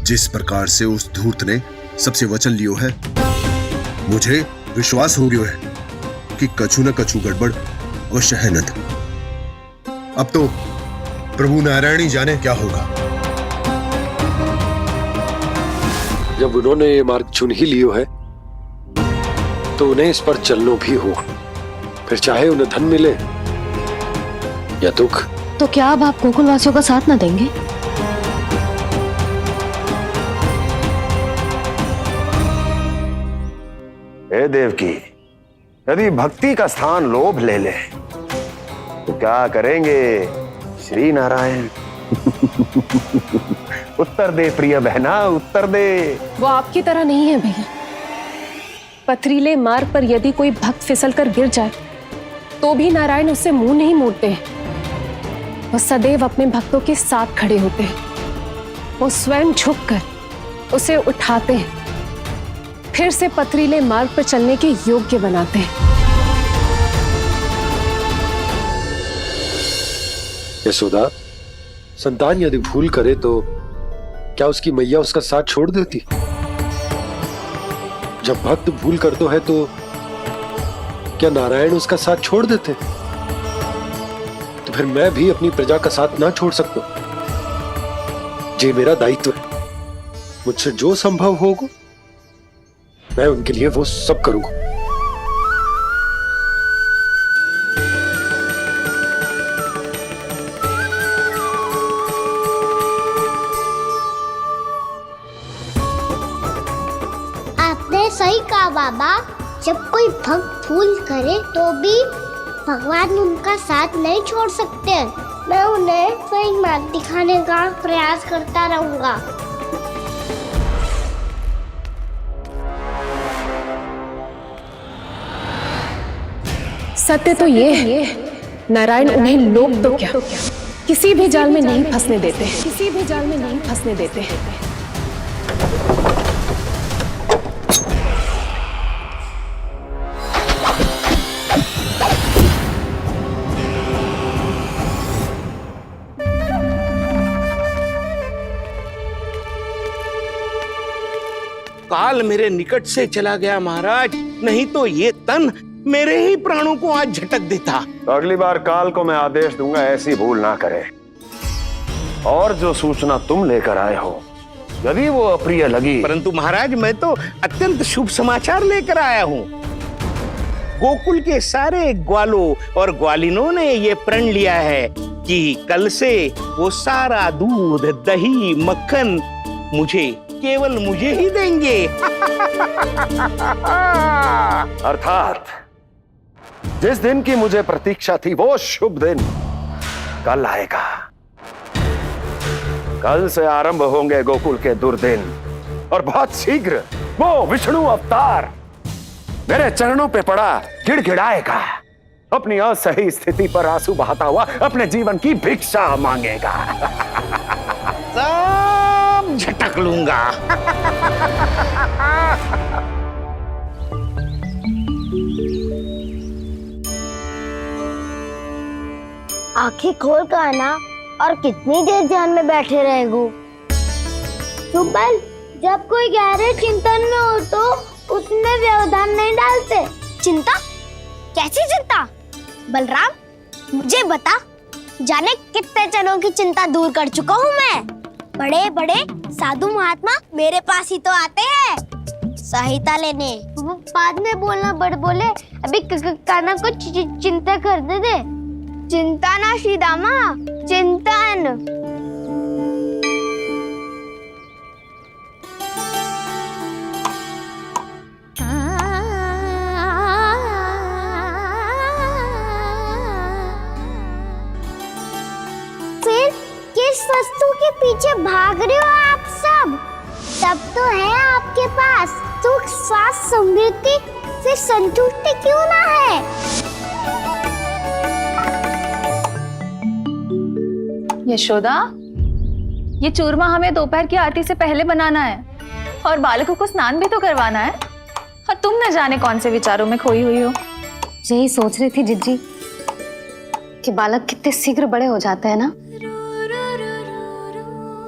जिस प्रकार से उस धूर्त ने सबसे वचन लियो है, मुझे विश्वास हो गयो है कि कछु न कछु गड़बड़ अवश्य है नंद। अब तो प्रभु नारायण ही जाने क्या होगा। जब उन्होंने ये मार्ग चुन ही लियो है तो उन्हें इस पर चलना भी होगा, फिर चाहे उन्हें धन मिले या दुख। तो क्या अब आप गोकुलवासियों का साथ न देंगे? हे देवकी, यदि भक्ति का स्थान लोभ ले ले तो क्या करेंगे श्री नारायण? उत्तर दे प्रिय बहना, उत्तर दे। वो आपकी तरह नहीं है भैया। पथरीले मार्ग पर यदि कोई भक्त फिसलकर गिर जाए तो भी नारायण उससे मुंह नहीं मोड़ते हैं। वो सदैव अपने भक्तों के साथ खड़े होते हैं। वो स्वयं झुककर उसे उठाते हैं, फिर से पथरीले मार्ग पर चलने के योग्य बनाते हैं। यशोदा, संतान यदि भूल करे तो क्या उसकी मैया उसका साथ छोड़ देती? जब भक्त भूल करता है तो क्या नारायण उसका साथ छोड़ देते? तो फिर मैं भी अपनी प्रजा का साथ ना छोड़ सकता। ये मेरा दायित्व है। मुझसे जो संभव होगा मैं उनके लिए वो सब करूंगा। आपने सही कहा बाबा। जब कोई भक्त भूल करे तो भी भगवान उनका साथ नहीं छोड़ सकते। मैं उन्हें सही मार्ग दिखाने का प्रयास करता रहूंगा। सत्य तो ये है, नारायण उन्हें लोग तो क्या किसी भी जाल में नहीं फंसने देते, किसी भी जाल में नहीं फंसने देते हैं। काल मेरे निकट से चला गया महाराज, नहीं तो ये तन मेरे ही प्राणों को आज झटक देता। तो अगली बार काल को मैं आदेश दूंगा ऐसी भूल ना करे। और जो सूचना तुम लेकर आए हो यदि वो अप्रिय लगी, परंतु महाराज मैं तो अत्यंत शुभ समाचार लेकर आया हूँ। गोकुल के सारे ग्वालों और ग्वालिनों ने ये प्रण लिया है कि कल से वो सारा दूध, दही, मक्खन केवल मुझे ही देंगे। अर्थात जिस दिन की मुझे प्रतीक्षा थी वो शुभ दिन कल आएगा। कल से आरंभ होंगे गोकुल के दुर्दिन और बहुत शीघ्र वो विष्णु अवतार मेरे चरणों पे पड़ा गिड़गिड़ाएगा। अपनी असही स्थिति पर आंसू बहाता हुआ अपने जीवन की भिक्षा मांगेगा। सब झटक लूंगा। आंखें खोल कर आना। और कितनी देर ध्यान में बैठे रहेगो? सुबल, जब कोई गहरे चिंतन में हो तो उसमें व्यवधान नहीं डालते। चिंता? कैसी चिंता? बलराम मुझे बता, जाने कितने जनों की चिंता दूर कर चुका हूँ मैं। बड़े बड़े साधु महात्मा मेरे पास ही तो आते हैं सहायता लेने। वो बाद में बोलना बड़ बोले, अभी काना को चिंता करने दे। चिंता ना श्रीदामा, चिंतन। फिर किस वस्तु के पीछे भाग रहे हो आप सब? सब तो है आपके पास। सुख, स्वास्थ्य, समृद्धि से संतुष्टि क्यों ना है? यशोदा, ये चूरमा हमें दोपहर की आरती से पहले बनाना है और बालकों को स्नान भी तो करवाना है। और तुम न जाने कौन से विचारों में खोई हुई हो। यही सोच रही थी जिज्जी कि बालक कितने शीघ्र बड़े हो जाते हैं ना।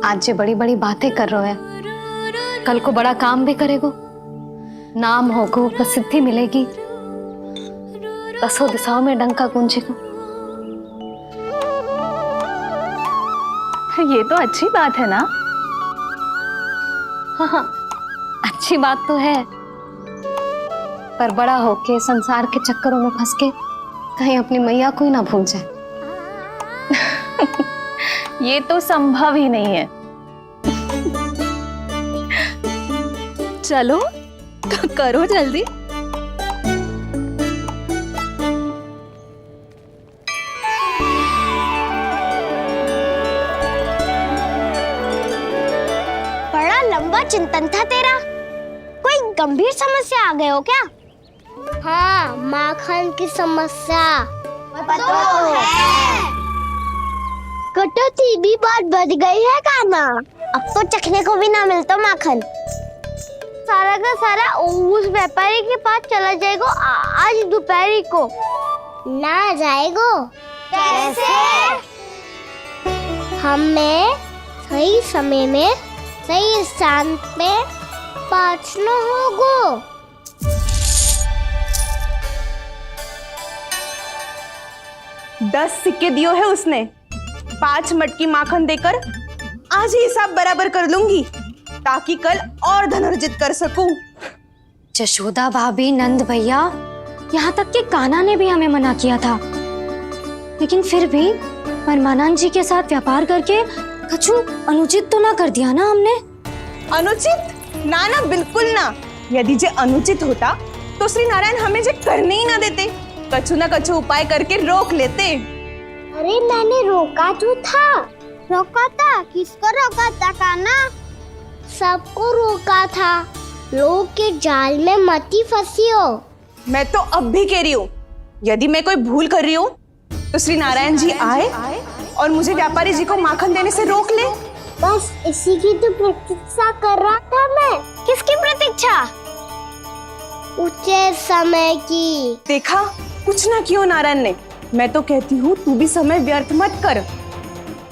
आज जो बड़ी बड़ी बातें कर रहे हैं कल को बड़ा काम भी करेगो, नाम होगो, प्रसिद्धि मिलेगी, दसों दिशाओं में डंका गूंजेगो। ये तो अच्छी बात है ना? हाँ, अच्छी बात तो है, पर बड़ा होके संसार के चक्करों में फंस के कहीं अपनी मैया को ही ना भूल जाए। ये तो संभव ही नहीं है। चलो करो जल्दी। बड़ा लंबा चिंतन था तेरा। कोई गंभीर समस्या आ गए हो क्या? हाँ, माखन की समस्या तो है। कटौती भी बहुत बढ़ गई है काना। अब तो चखने को भी ना मिलता माखन। सारा का सारा उस व्यापारी के पास चला जाएगा आज दोपहर को। ना जाएगो? कैसे? हमें सही समय में सही स्थान पे पहुंचना होगा। 10 सिक्के दियो है उसने। 5 मटकी माखन देकर आज ही हिसाब बराबर कर लूंगी, ताकि कल और धन अर्जित कर सकूं। जशोदा भाभी, नंद भैया, यहाँ तक कि कान्हा ने भी हमें मना किया था, लेकिन फिर भी परमानंद जी के साथ व्यापार करके कछु अनुचित तो ना कर दिया ना हमने? अनुचित? ना ना, बिल्कुल ना। यदि जे अनुचित होता तो श्री नारायण हमें जे करने ही ना देते, कछु ना कछु उपाय करके रोक लेते। अरे मैंने रोका तो था। रोका था? किसको रोका था काना? सबको रोका था। लोग के जाल में मती फंसी हो। मैं तो अब भी कह रही हूँ, यदि मैं कोई भूल कर रही हूँ तो श्री नारायण जी आए और मुझे व्यापारी जी को माखन देने से रोक ले। बस इसी की तो प्रतीक्षा कर रहा था मैं। किसकी प्रतीक्षा? उचित समय की। देखा, कुछ ना किया नारायण ने। मैं तो कहती हूँ तू भी समय व्यर्थ मत कर।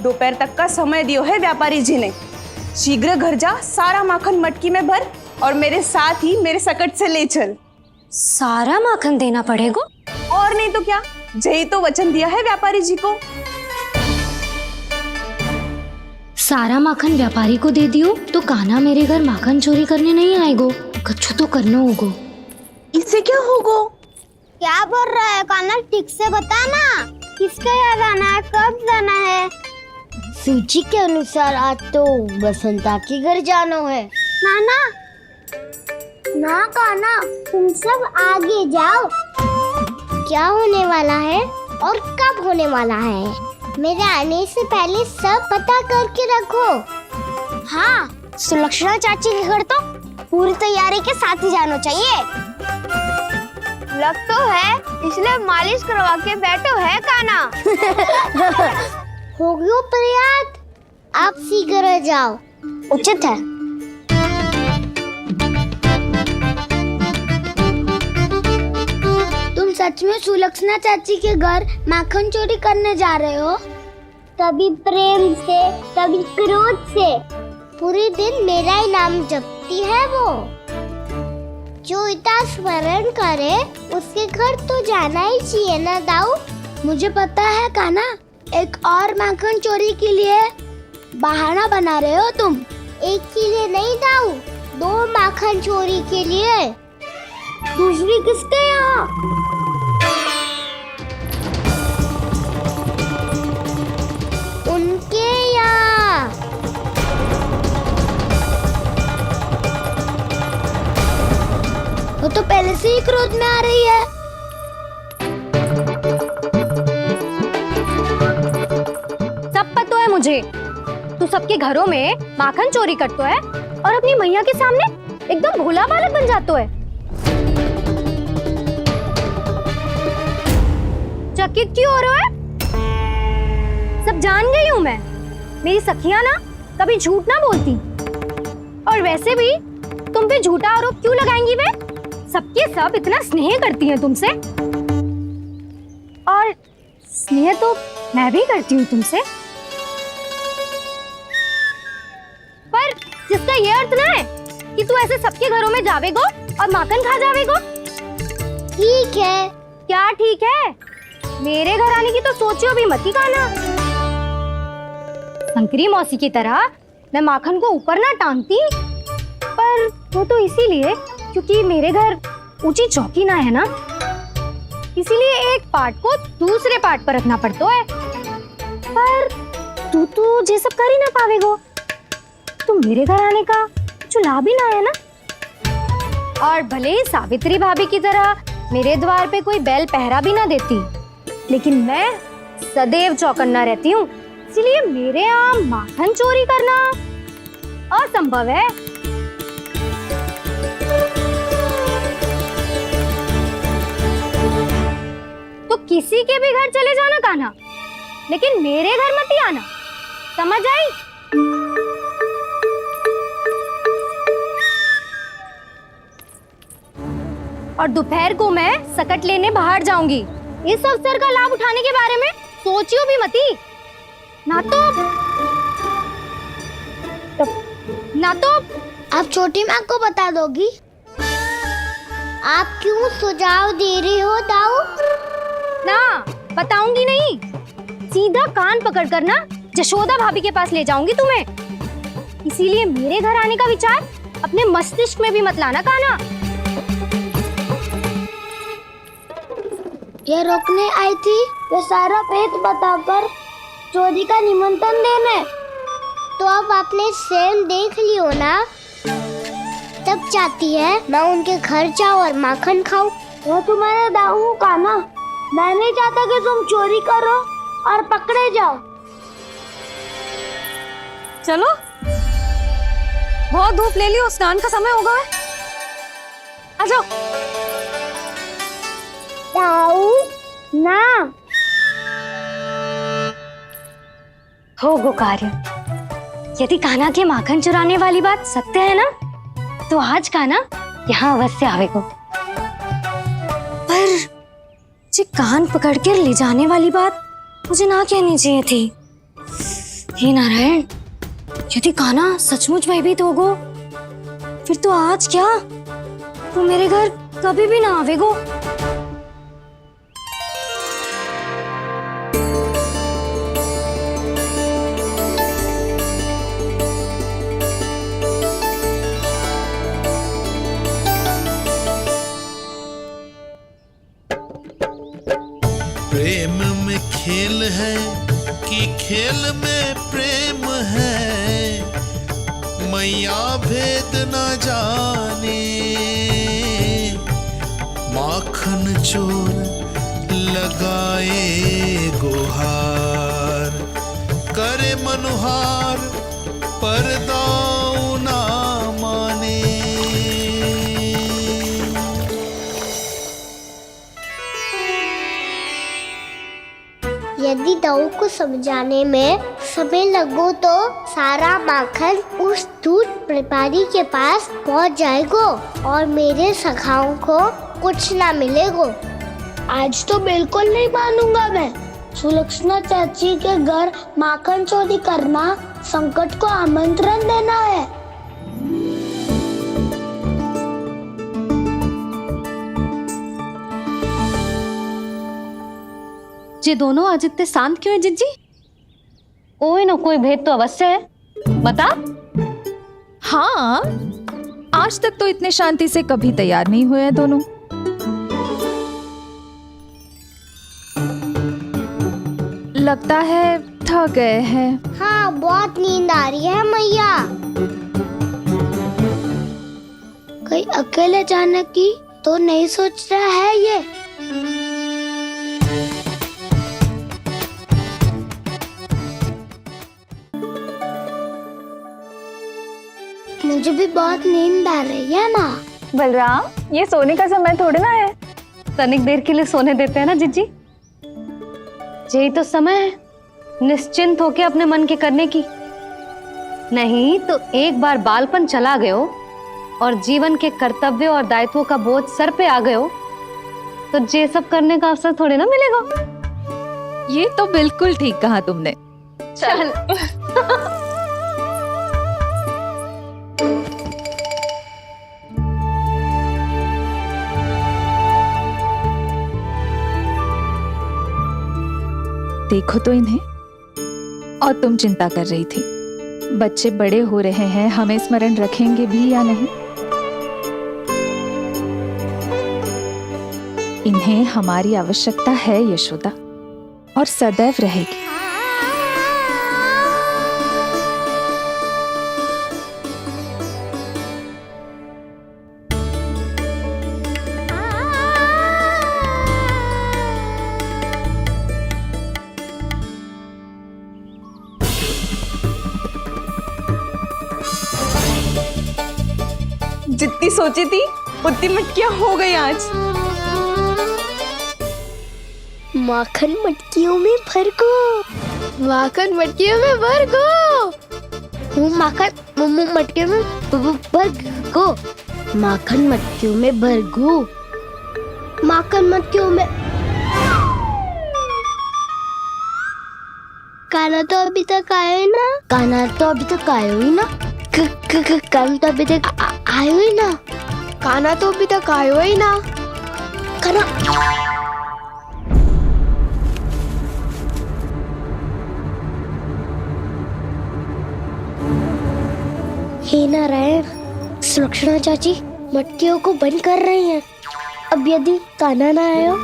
दोपहर तक का समय दियो है व्यापारी जी ने। शीघ्र घर जा, सारा माखन मटकी में भर और मेरे साथ ही मेरे सकट से ले चल। सारा माखन देना पड़ेगा? और नहीं तो क्या, जय तो वचन दिया है व्यापारी जी को। सारा माखन व्यापारी को दे दियो तो कान्हा मेरे घर माखन चोरी करने नहीं आएगो। कछु तो करना होगा। इससे क्या होगा? क्या बोल रहा है कान्हा? ठीक से बता ना। किसका यहाँ जाना है, कब जाना है? सूची के अनुसार आज तो बसंता के घर जाना है। नाना, ना कान्हा, तुम सब आगे जाओ। क्या होने वाला है और कब होने वाला है, मेरे आने से पहले सब पता करके रखो। हाँ, सुलक्षणा चाची के घर तो पूरी तैयारी के साथ ही जाना चाहिए। लग तो है, इसलिए मालिश करवा के बैठो है कान्हा। हो गयो प्रयास, आप शीघ्र जाओ, उचित है। तुम सच में सुलक्षणा चाची के घर माखन चोरी करने जा रहे हो? कभी प्रेम से, कभी क्रोध से, पूरे दिन मेरा ही नाम जपती है वो। जो इतना स्मरण करे उसके घर तो जाना ही चाहिए ना दाऊ। मुझे पता है कान्हा, एक और माखन चोरी के लिए बहाना बना रहे हो तुम। एक के लिए नहीं दाऊ, 2 माखन चोरी के लिए। दूसरी किसके यहाँ? उनके यहाँ। वो तो पहले से ही क्रोध में आ रही है। सब पता है मुझे, तू सबके घरों में माखन चोरी करतो है और अपनी मैया के सामने एकदम भोला बालक बन जातो है। चकित क्यों हो रहे हो? सब जान गई हूँ मैं। मेरी सखियां ना कभी झूठ ना बोलती, और वैसे भी तुम पे झूठा आरोप क्यों लगाएंगी वे? सबके सब इतना स्नेह करती हैं तुमसे, और स्नेह तो मैं भी करती हूँ तुमसे, पर जिसका ये अर्थ ना है कि तू ऐसे सबके घरों में जावेगो और माखन खा जावेगो? ठीक है। क्या ठीक है? मेरे घर आने की तो सोचियो भी मत ही खाना। शंकरी मौसी की तरह मैं माखन को ऊपर ना टांगती, पर वो तो इसीलिए क्योंकि मेरे घर ऊंची चौकी ना है ना, इसीलिए एक पार्ट को दूसरे पार्ट पर रखना पड़ता है। पर तू ये सब कर ही ना पावेगो, तो मेरे घर आने का कुछ लाभ ही ना है ना। और भले ही सावित्री भाभी की तरह मेरे द्वार पे कोई बैल पहरा भी ना देती, लेकिन मैं सदैव चौकन्ना रहती हूँ, इसलिए मेरे यहाँ माखन चोरी करना असंभव है। तो किसी के भी घर चले जाना कान्हा, लेकिन मेरे घर मत ही आना, समझ आई? और दोपहर को मैं सकट लेने बाहर जाऊंगी। इस अवसर का लाभ उठाने के बारे में सोचियो भी मती, ना तो आप छोटी माँ को बता दोगी? आप क्यों सुझाव दे रही हो दाऊ? ना, बताऊंगी नहीं। सीधा कान पकड़ कर ना जशोदा भाभी के पास ले जाऊंगी तुम्हें। इसीलिए मेरे घर आने का विचार अपने मस्तिष्क में भी मत लाना कान्हा। ये रोकने आई थी ये सारा भेद बताकर चोरी का निमंत्रण देने। तो अब आपने स्वयं देख लियो ना, तब चाहती है मैं उनके घर जाऊं और माखन खाऊं। वो तुम्हारा दाऊ का ना, मैं नहीं चाहता कि तुम चोरी करो और पकड़े जाओ। चलो, बहुत धूप ले लियो, स्नान का समय होगा। आ जाओ। दाऊ ना हो गो कार्य। यदि कान्हा के माखन चुराने वाली बात सत्य है ना, तो आज कान्हा यहाँ अवश्य आवेगो। पर जे कान पकड़ कर ले जाने वाली बात मुझे ना कहनी चाहिए थी। हे नारायण, यदि कान्हा सचमुच भयभीत होगो, फिर तो आज क्या, तो मेरे घर कभी भी ना आवेगो। प्रेम में खेल है कि खेल में प्रेम है, मैया भेद न जाने। माखन चोर लगाए गुहार, करे मनुहार पर दाऊ ना माने। यदि दाऊ को समझाने में समय लगो तो सारा माखन उस दूध व्यापारी के पास पहुंच जाएगो और मेरे सखाओं को कुछ ना मिलेगो। आज तो बिल्कुल नहीं मानूंगा मैं। सुलक्षणा चाची के घर माखन चोरी करना संकट को आमंत्रण देना है। ये दोनों आज इतने शांत क्यों है जिज्जी? कोई ना कोई भेद तो अवश्य है, बता। हाँ, आज तक तो इतने शांति से कभी तैयार नहीं हुए हैं दोनों। लगता है थक गए हैं। हाँ, बहुत नींद आ रही है मैया। कहीं अकेले जाने की तो नहीं सोच रहा है ये? मुझे भी बहुत नींद आ रही है माँ। बलराम, ये सोने का समय थोड़ी ना है। तनिक देर के लिए सोने देते हैं ना जिज्जी। यही तो समय है निश्चिंत होके अपने मन के करने की। नहीं तो एक बार बालपन चला गयो और जीवन के कर्तव्यों और दायित्वों का बोझ सर पे आ गयो, तो ये सब करने का अवसर थोड़े ना मिलेगा। ये तो बिल्कुल ठीक कहा तुमने। चल। देखो तो इन्हें। और तुम चिंता कर रही थी बच्चे बड़े हो रहे हैं, हमें स्मरण रखेंगे भी या नहीं। इन्हें हमारी आवश्यकता है यशोदा, और सदैव रहेगी। जितनी सोची थी उतनी मटकियां हो गई आज। माखन मटकियों में भर को, माखन मटकियों में भर को, माखन मटकियों में भर को, माखन मटकियों में भर को, माखन मटकियों में। काना तो अभी तक आया ही ना, काना तो अभी तक आया ही ना, काना तो अभी तक आयो ही ना, काना तो अभी तक आयो ही ना, काना। हे नारायण, सुलक्षणा चाची मटकियों को बंद कर रही हैं। अब यदि काना ना आया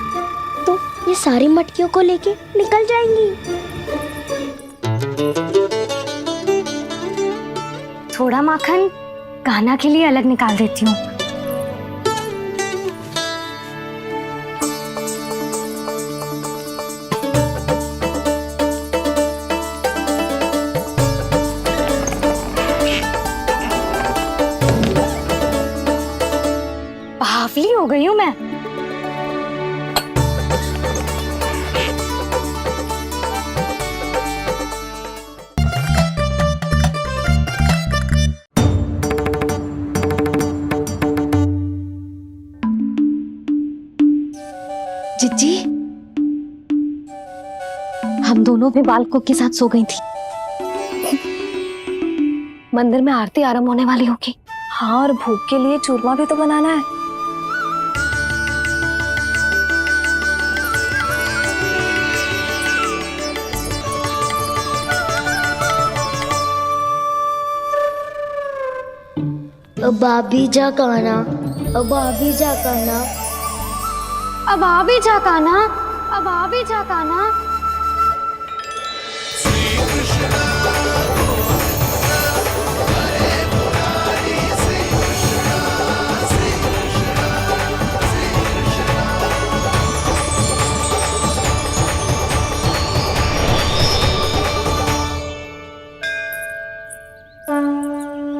तो ये सारी मटकियों को लेके निकल जाएंगी। थोड़ा माखन कान्हा के लिए अलग निकाल देती हूँ। बावली हो गई हूँ मैं। जिज्जी, हम दोनों भी बालकों के साथ सो गई थी। मंदिर में आरती आरंभ होने वाली होगी। हाँ, और भूख के लिए चूरमा भी तो बनाना है। अब आ भी जा कान्हा, अब आ भी जा कान्हा, अब आ भी जा कान्हा, अब आ भी जा कान्हा।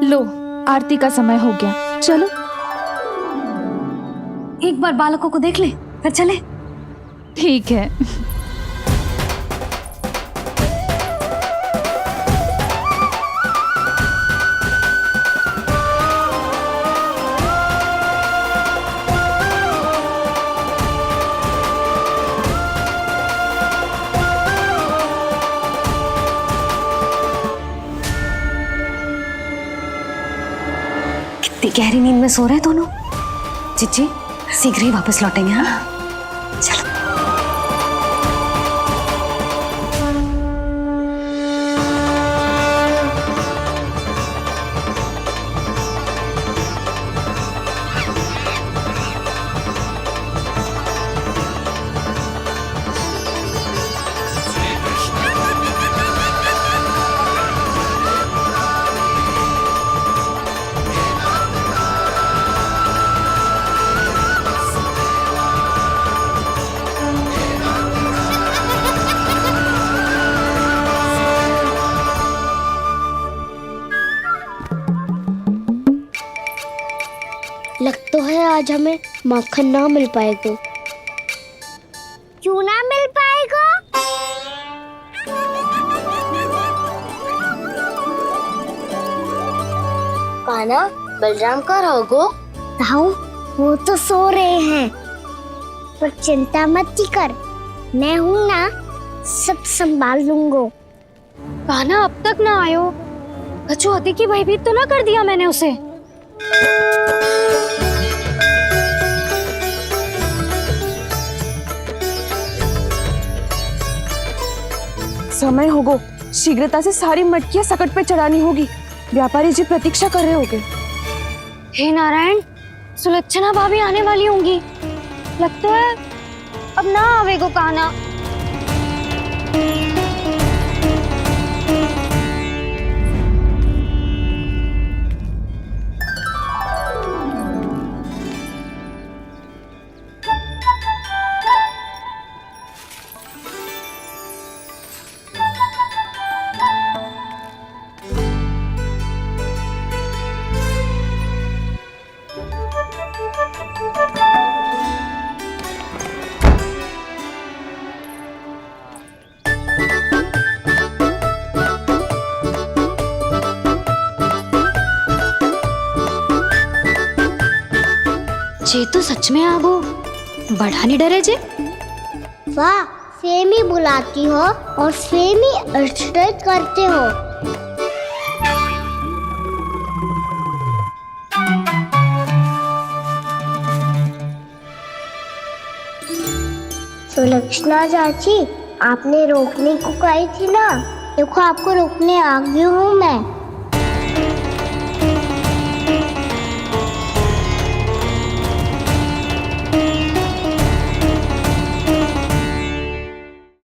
लो, आरती का समय हो गया, चलो। एक बार बालकों को देख ले, फिर चले। ठीक है। कितनी गहरी नींद में सो रहे हैं दोनों। जिज्जी शीघ्र ही वापस लौटेंगे। हाँ चलो। लग तो है आज हमें माखन ना मिल पाएगा। क्यों ना मिल पाएगा? कान्हा, बलराम का रहोगो? ताऊ, वो तो सो रहे हैं, पर चिंता मत की कर, मैं हूँ ना, सब संभाल लूंगा। कान्हा अब तक ना आयो, कचौती की भयभीत तो ना कर दिया मैंने उसे। समय होगो, शीघ्रता से सारी मटकियां सकट पे चढ़ानी होगी। व्यापारी जी प्रतीक्षा कर रहे होंगे। हे नारायण, सुलक्षणा भाभी आने वाली होंगी। लगता है अब ना आवेगो कान्हा। जे तो सच में आगो बढ़ा नहीं डरे जे। वाह, सेम ही बुलाती हो और सेम ही अर्चना करते हो। सुलक्षणा चाची, आपने रोकने को कही थी ना, देखो आपको रोकने आ गई हूँ मैं।